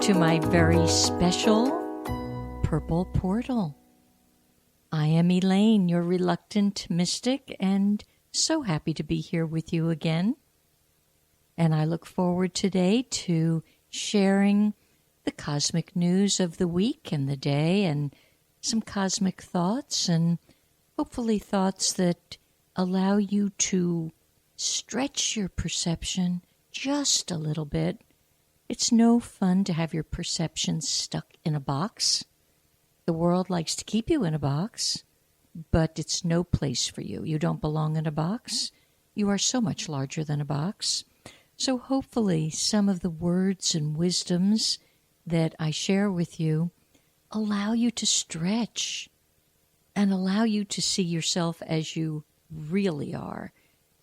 to my very special Purple Portal. I am Elaine, your reluctant mystic, and so happy to be here with you again. And I look forward today to sharing the cosmic news of the week and the day and some cosmic thoughts and hopefully thoughts that allow you to stretch your perception just a little bit. It's no fun to have your perceptions stuck in a box. The world likes to keep you in a box, but it's no place for you. You don't belong in a box. You are so much larger than a box. So hopefully some of the words and wisdoms that I share with you allow you to stretch and allow you to see yourself as you really are.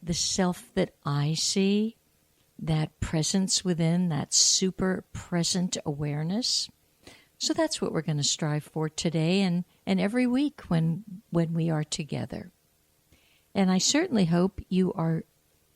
The self that I see, that presence within, that super present awareness. So that's what we're going to strive for today and every week when we are together. And I certainly hope you are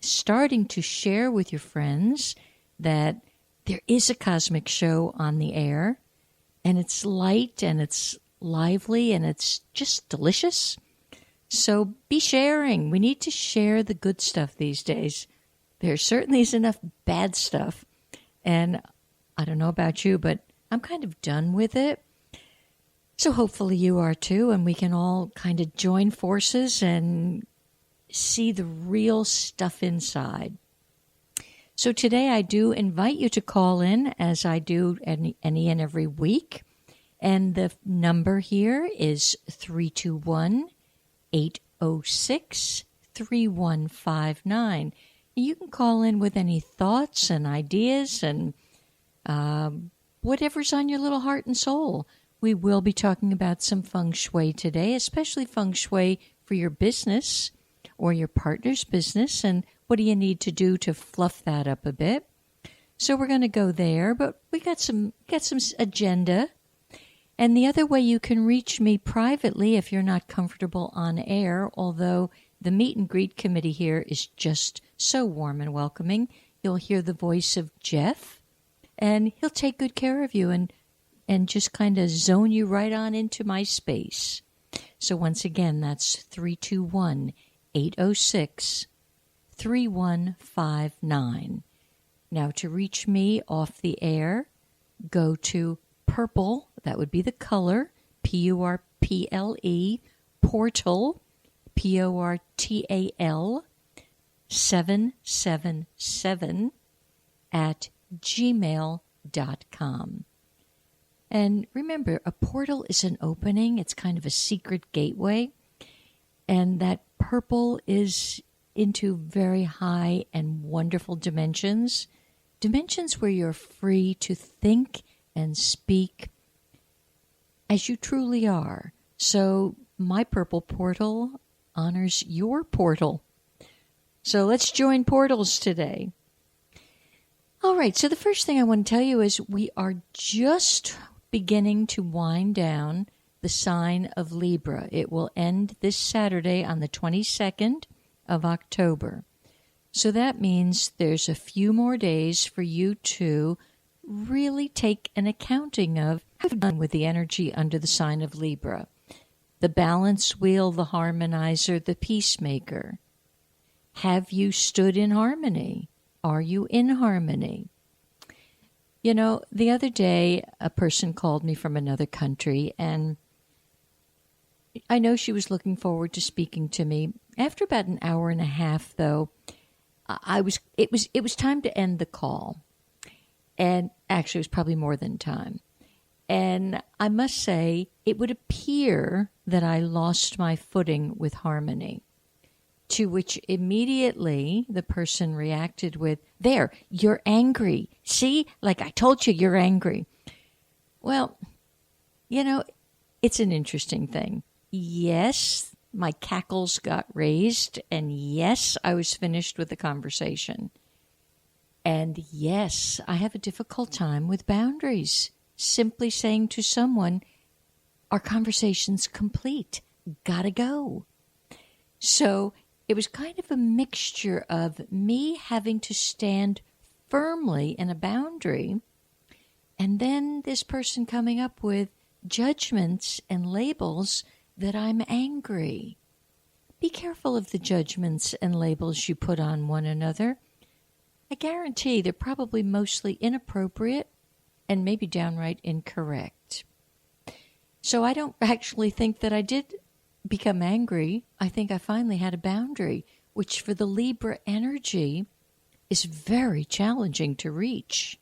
starting to share with your friends that there is a cosmic show on the air, and it's light and it's lively and it's just delicious. So be sharing. We need to share the good stuff these days. There certainly is enough bad stuff. And I don't know about you, but I'm kind of done with it. So hopefully you are too, and we can all kind of join forces and see the real stuff inside. So today I do invite you to call in, as I do any and every week. And the number here is 321-806-3159. You can call in with any thoughts and ideas and whatever's on your little heart and soul. We will be talking about some Feng Shui today, especially Feng Shui for your business or your partner's business, and what do you need to do to fluff that up a bit. So we're going to go there, but we got some agenda. And the other way you can reach me privately if you're not comfortable on air, although the meet and greet committee here is just so warm and welcoming. You'll hear the voice of Jeff, and he'll take good care of you and just kind of zone you right on into my space. So once again, that's 321-806-3159. Now, to reach me off the air, go to Purple, that would be the color, Purple, Portal, Portal, 777 at gmail.com. And remember, a portal is an opening. It's kind of a secret gateway. And that purple is into very high and wonderful dimensions. Dimensions where you're free to think and speak as you truly are. So my purple portal honors your portal. So let's join portals today. All right, so the first thing I want to tell you is we are just beginning to wind down the sign of Libra. It will end this Saturday on the 22nd of October. So that means there's a few more days for you to really take an accounting of how you've done with the energy under the sign of Libra. The balance wheel, the harmonizer, the peacemaker. Have you stood in harmony? Are you in harmony? You know, the other day, a person called me from another country, and I know she was looking forward to speaking to me. After about an hour and a half, though, it was time to end the call. And actually, it was probably more than time. And I must say, it would appear that I lost my footing with harmony. To which immediately the person reacted with, "There, you're angry. See, like I told you, you're angry." Well, you know, it's an interesting thing. Yes, my cackles got raised, and yes, I was finished with the conversation. And yes, I have a difficult time with boundaries. Simply saying to someone, our conversation's complete. Gotta go. So it was kind of a mixture of me having to stand firmly in a boundary And then this person coming up with judgments and labels that I'm angry. Be careful of the judgments and labels you put on one another. I guarantee they're probably mostly inappropriate and maybe downright incorrect. So I don't actually think that I did become angry. I think I finally had a boundary, which for the Libra energy is very challenging to reach.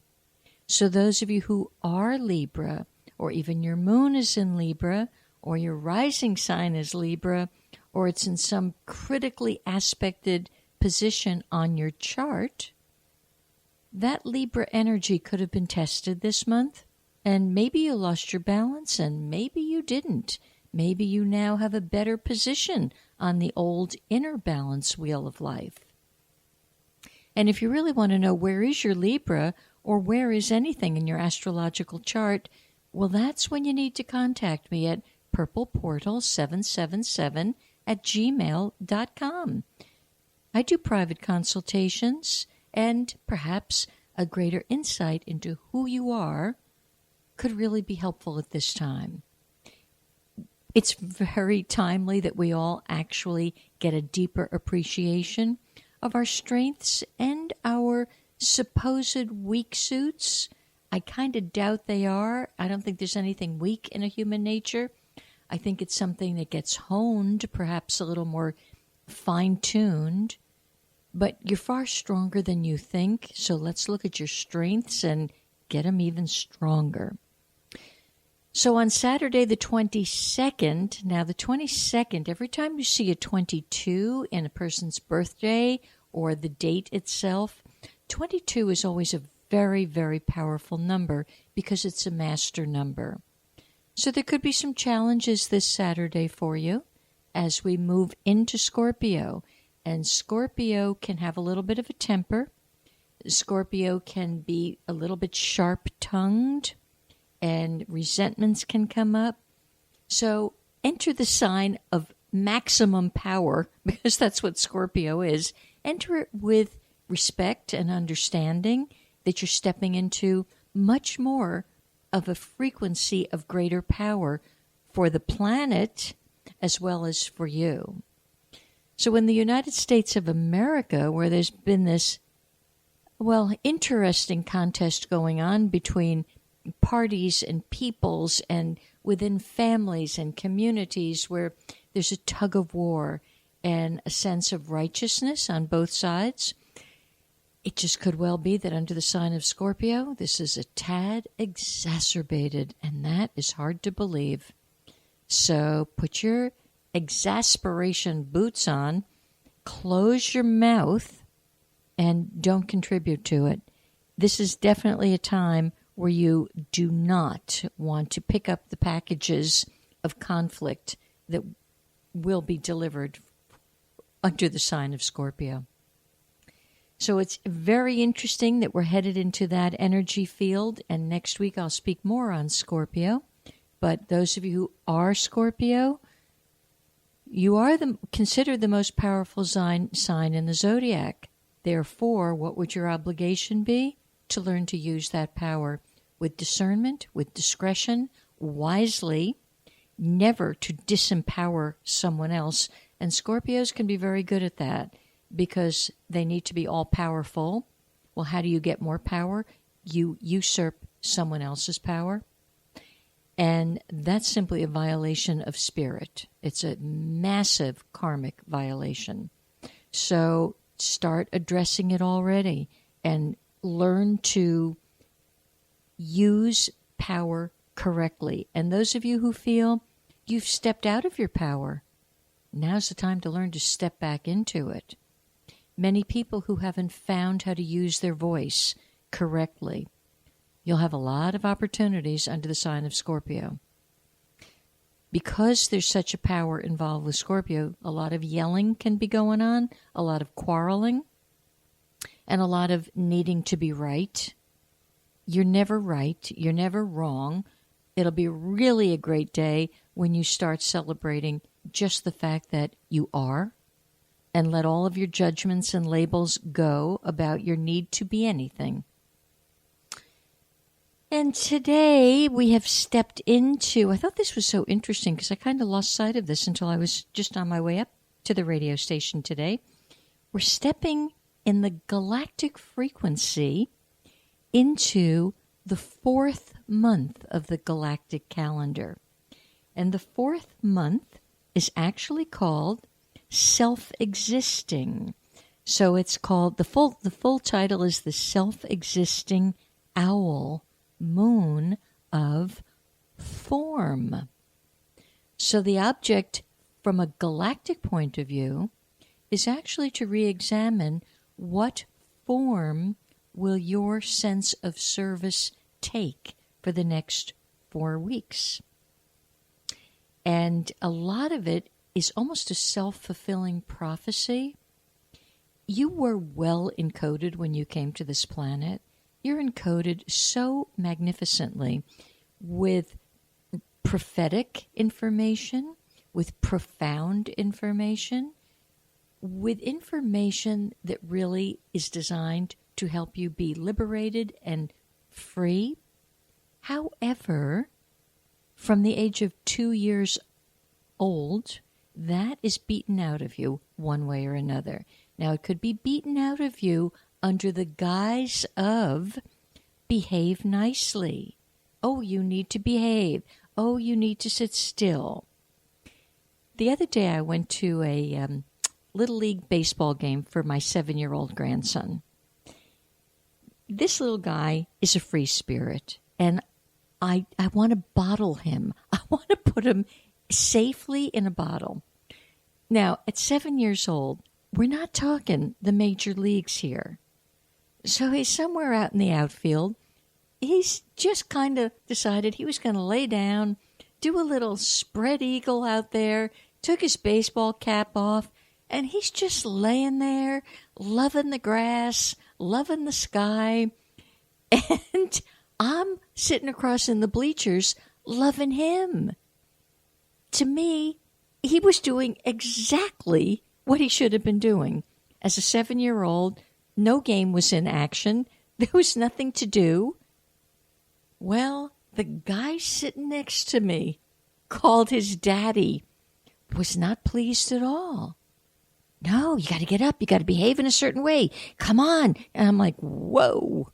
So those of you who are Libra, or even your moon is in Libra, or your rising sign is Libra, or it's in some critically aspected position on your chart, that Libra energy could have been tested this month. And maybe you lost your balance, and maybe you didn't. Maybe you now have a better position on the old inner balance wheel of life. And if you really want to know where is your Libra, or where is anything in your astrological chart, well, that's when you need to contact me at purpleportal777@gmail.com. I do private consultations, and perhaps a greater insight into who you are could really be helpful at this time. It's very timely that we all actually get a deeper appreciation of our strengths and our supposed weak suits. I kind of doubt they are. I don't think there's anything weak in a human nature. I think it's something that gets honed, perhaps a little more fine-tuned. But you're far stronger than you think, so let's look at your strengths and get them even stronger. So on Saturday the 22nd, now the 22nd, every time you see a 22 in a person's birthday or the date itself, 22 is always a very, very powerful number because it's a master number. So there could be some challenges this Saturday for you as we move into Scorpio. And Scorpio can have a little bit of a temper. Scorpio can be a little bit sharp-tongued, and resentments can come up. So enter the sign of maximum power, because that's what Scorpio is. Enter it with respect and understanding that you're stepping into much more of a frequency of greater power for the planet as well as for you. So in the United States of America, where there's been this, interesting contest going on between parties and peoples and within families and communities where there's a tug of war and a sense of righteousness on both sides, it just could well be that under the sign of Scorpio, this is a tad exacerbated, and that is hard to believe. So put your exasperation boots on, close your mouth, and don't contribute to it. This is definitely a time where you do not want to pick up the packages of conflict that will be delivered under the sign of Scorpio. So it's very interesting that we're headed into that energy field, and next week I'll speak more on Scorpio. But those of you who are Scorpio, you are considered the most powerful sign in the zodiac. Therefore, what would your obligation be? To learn to use that power with discernment, with discretion, wisely, never to disempower someone else. And Scorpios can be very good at that because they need to be all-powerful. Well, how do you get more power? You usurp someone else's power. And that's simply a violation of spirit. It's a massive karmic violation. So start addressing it already and learn to use power correctly. And those of you who feel you've stepped out of your power, now's the time to learn to step back into it. Many people who haven't found how to use their voice correctly, you'll have a lot of opportunities under the sign of Scorpio. Because there's such a power involved with Scorpio, a lot of yelling can be going on, a lot of quarreling, and a lot of needing to be right. You're never right. You're never wrong. It'll be really a great day when you start celebrating just the fact that you are, and let all of your judgments and labels go about your need to be anything. And today we have stepped into, I thought this was so interesting because I kind of lost sight of this until I was just on my way up to the radio station today. We're stepping in the galactic frequency into the 4th month of the galactic calendar. And the 4th month is actually called self-existing. So it's called, the full title is the self-existing owl moon of form. So the object from a galactic point of view is actually to re-examine what form will your sense of service take for the next 4 weeks. And a lot of it is almost a self-fulfilling prophecy. You were well encoded when you came to this planet. You're encoded so magnificently with prophetic information, with profound information, with information that really is designed to help you be liberated and free. However, from the age of 2 years old, that is beaten out of you one way or another. Now, it could be beaten out of you under the guise of behave nicely. Oh, you need to behave. Oh, you need to sit still. The other day I went to a Little League baseball game for my 7-year-old grandson. This little guy is a free spirit, and I want to bottle him. I want to put him safely in a bottle. Now, at 7 years old, we're not talking the major leagues here. So he's somewhere out in the outfield. He's just kind of decided he was going to lay down, do a little spread eagle out there, took his baseball cap off, and he's just laying there, loving the grass, loving the sky. And I'm sitting across in the bleachers, loving him. To me, he was doing exactly what he should have been doing. As a 7-year-old, no game was in action. There was nothing to do. Well, the guy sitting next to me, called his daddy, was not pleased at all. No, you got to get up. You got to behave in a certain way. Come on. And I'm like, whoa.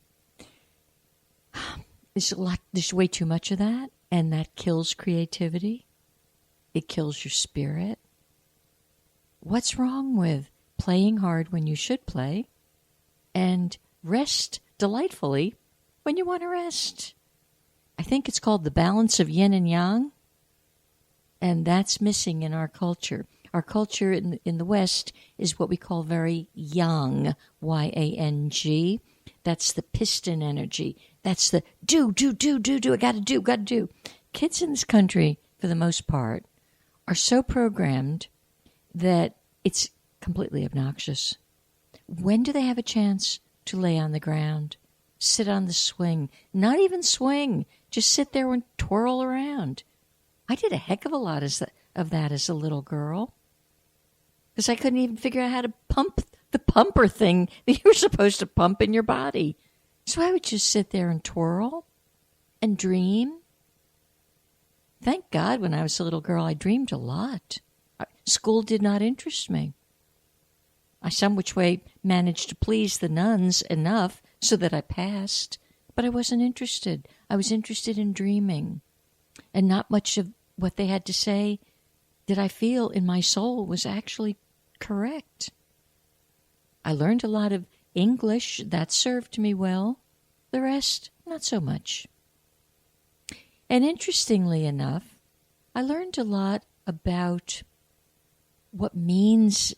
There's way too much of that, and that kills creativity. It kills your spirit. What's wrong with playing hard when you should play and rest delightfully when you want to rest? I think it's called the balance of yin and yang, and that's missing in our culture. Our culture in the West is what we call very yang, Y-A-N-G. That's the piston energy. That's the do, I got to do. Kids in this country, for the most part, are so programmed that it's completely obnoxious. When do they have a chance to lay on the ground, sit on the swing, not even swing, just sit there and twirl around? I did a heck of a lot of that as a little girl because I couldn't even figure out how to pump the pumper thing that you're supposed to pump in your body. So I would just sit there and twirl and dream. Thank God when I was a little girl, I dreamed a lot. School did not interest me. I some which way managed to please the nuns enough so that I passed, but I wasn't interested. I was interested in dreaming, and not much of what they had to say did I feel in my soul was actually correct. I learned a lot of English. That served me well. The rest, not so much. And interestingly enough, I learned a lot about what means